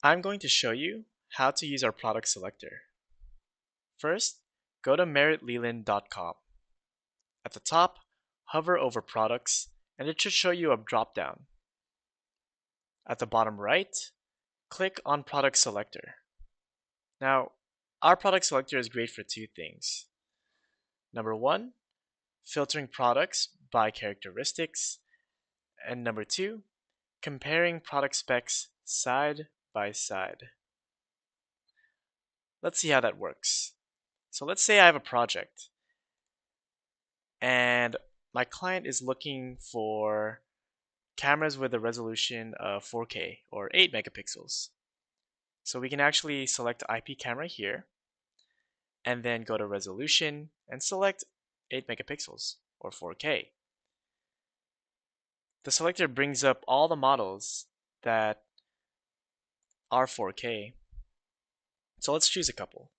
I'm going to show you how to use our product selector. First, go to meritlilin.com. At the top, hover over products and it should show you a drop-down. At the bottom right, click on product selector. Now, our product selector is great for two things. Number one, filtering products by characteristics, and number two, comparing product specs side by side. Let's see how that works. So let's say I have a project and my client is looking for cameras with a resolution of 4K or 8 megapixels. So we can actually select IP camera here and then go to resolution and select 8 megapixels or 4K. The selector brings up all the models that are 4K. So let's choose a couple.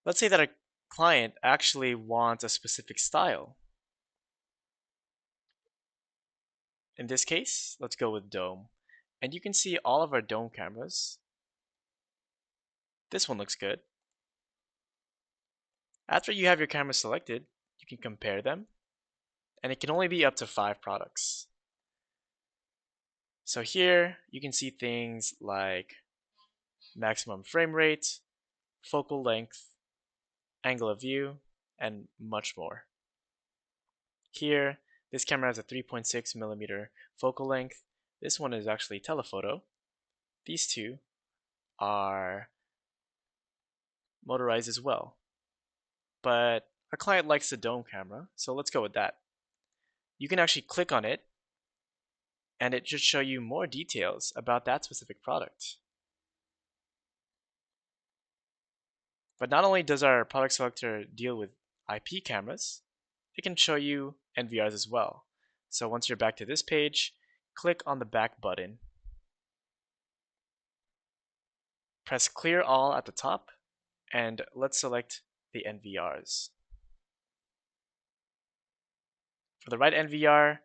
Let's say that a client actually wants a specific style. In this case, let's go with dome. And you can see all of our dome cameras. This one looks good. After you have your cameras selected, you can compare them, and it can only be up to 5 products. So here you can see things like maximum frame rate, focal length, angle of view, and much more. Here, this camera has a 3.6 millimeter focal length. This one is actually telephoto. These two are motorized as well. But our client likes the dome camera, so let's go with that. You can actually click on it and it should show you more details about that specific product. But not only does our product selector deal with IP cameras, it can show you NVRs as well. So once you're back to this page, click on the back button. Press clear all at the top and let's select the NVRs. For the right NVR,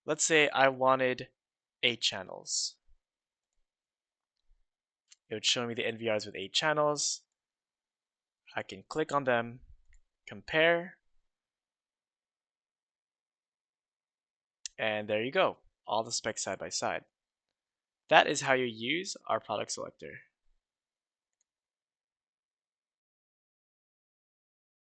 let's say I wanted 8 channels. It would show me the NVRs with 8 channels. I can click on them, compare, and there you go, all the specs side by side. That is how you use our product selector.